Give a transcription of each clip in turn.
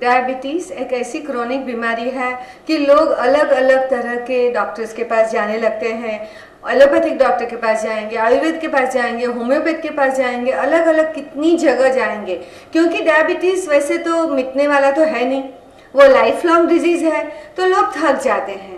Diabetes एक ऐसी chronic बीमारी है कि लोग अलग अलग तरह के डॉक्टर्स के पास जाने लगते हैं। एलोपैथिक डॉक्टर के पास जाएंगे, आयुर्वेद के पास जाएंगे, होम्योपैथ के पास जाएंगे, अलग अलग कितनी जगह जाएंगे, क्योंकि डायबिटीज़ वैसे तो मिटने वाला तो है नहीं, वो लाइफ लॉन्ग डिजीज़ है। तो लोग थक जाते हैं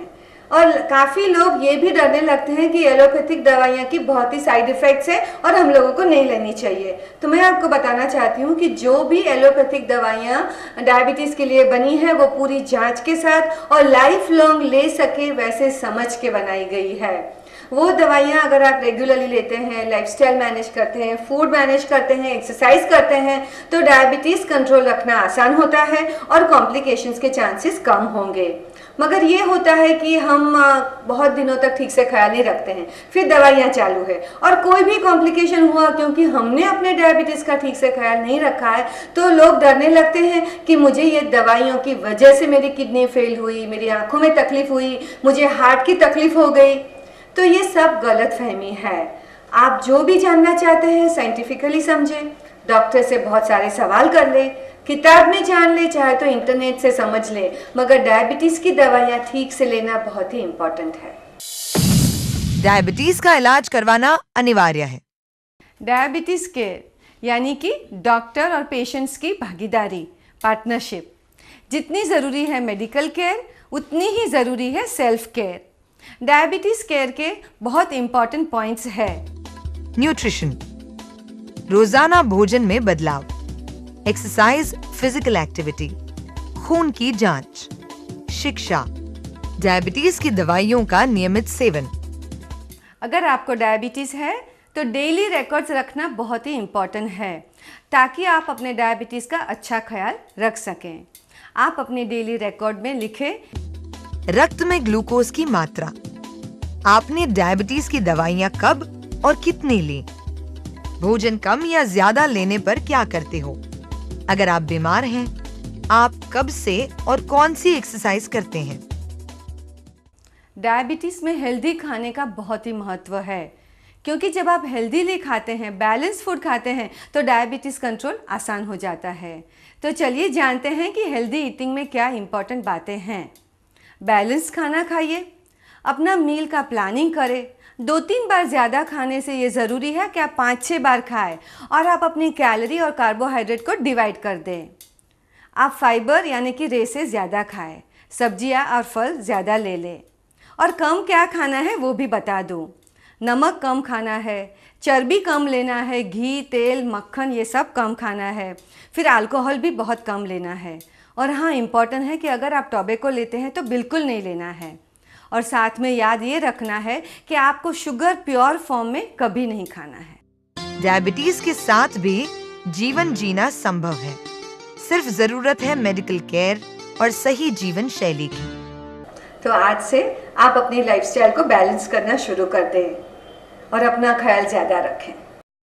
और काफ़ी लोग ये भी डरने लगते हैं कि एलोपैथिक दवाइयाँ की बहुत ही साइड इफ़ेक्ट्स हैं और हम लोगों को नहीं लेनी चाहिए। तो मैं आपको बताना चाहती हूँ कि जो भी एलोपैथिक दवाइयाँ डायबिटीज़ के लिए बनी है वो पूरी जांच के साथ और लाइफ लॉन्ग ले सके वैसे समझ के बनाई गई है। वो दवाइयाँ अगर आप रेगुलरली लेते हैं, लाइफस्टाइल मैनेज करते हैं, फूड मैनेज करते हैं, एक्सरसाइज करते हैं, तो डायबिटीज़ कंट्रोल रखना आसान होता है और कॉम्प्लिकेशंस के चांसेस कम होंगे। मगर ये होता है कि हम बहुत दिनों तक ठीक से ख्याल नहीं रखते हैं, फिर दवाइयाँ चालू है और कोई भी कॉम्प्लिकेशन हुआ क्योंकि हमने अपने डायबिटीज़ का ठीक से ख्याल नहीं रखा है, तो लोग डरने लगते हैं कि मुझे ये दवाइयों की वजह से मेरी किडनी फेल हुई, मेरी आँखों में तकलीफ हुई, मुझे हार्ट की तकलीफ हो गई। तो ये सब गलत फहमी है। आप जो भी जानना चाहते हैं साइंटिफिकली समझें, डॉक्टर से बहुत सारे सवाल कर ले, किताब में जान ले, चाहे तो इंटरनेट से समझ ले, मगर डायबिटीज की दवाइयाँ ठीक से लेना बहुत ही इम्पोर्टेंट है। डायबिटीज का इलाज करवाना अनिवार्य है। डायबिटीज केयर यानी कि डॉक्टर और पेशेंट्स की भागीदारी, पार्टनरशिप। जितनी ज़रूरी है मेडिकल केयर, उतनी ही ज़रूरी है सेल्फ केयर। डायबिटीज केयर के बहुत इंपॉर्टेंट पॉइंट्स है। न्यूट्रिशन, रोजाना भोजन में बदलाव, एक्सरसाइज, फिजिकल एक्टिविटी, खून की जांच, शिक्षा, डायबिटीज की दवाइयों का नियमित सेवन। अगर आपको डायबिटीज है तो डेली रिकॉर्ड्स रखना बहुत ही इम्पोर्टेंट है, ताकि आप अपने डायबिटीज का अच्छा ख्याल रख सकें। आप अपने डेली रिकॉर्ड में लिखें रक्त में ग्लूकोज की मात्रा, आपने डायबिटीज की दवाइयाँ कब और कितनी ली, भोजन कम या ज्यादा लेने पर क्या करते हो, अगर आप बीमार हैं, आप कब से और कौन सी एक्सरसाइज करते हैं। डायबिटीज में हेल्दी खाने का बहुत ही महत्व है, क्योंकि जब आप हेल्दीली खाते हैं, बैलेंस फूड खाते हैं, तो डायबिटीज कंट्रोल आसान हो जाता है। तो चलिए जानते हैं कि हेल्दी ईटिंग में क्या इंपॉर्टेंट बातें हैं। बैलेंस खाना खाइए, अपना मील का प्लानिंग करें। 2-3 बार ज़्यादा खाने से ये ज़रूरी है कि आप 5-6 बार खाएं और आप अपनी कैलोरी और कार्बोहाइड्रेट को डिवाइड कर दें। आप फाइबर यानी कि रे से ज़्यादा खाएं, सब्जियां और फल ज़्यादा ले लें। और कम क्या खाना है वो भी बता दूं। नमक कम खाना है, चर्बी कम लेना है, घी, तेल, मक्खन ये सब कम खाना है। फिर अल्कोहल भी बहुत कम लेना है। और हाँ, इम्पॉर्टेंट है कि अगर आप टोबैको लेते हैं तो बिल्कुल नहीं लेना है। और साथ में याद ये रखना है कि आपको शुगर प्योर फॉर्म में कभी नहीं खाना है। डायबिटीज के साथ भी जीवन जीना संभव है, सिर्फ जरूरत है मेडिकल केयर और सही जीवन शैली की। तो आज से आप अपनी लाइफस्टाइल को बैलेंस करना शुरू कर दें और अपना ख्याल ज़्यादा रखें।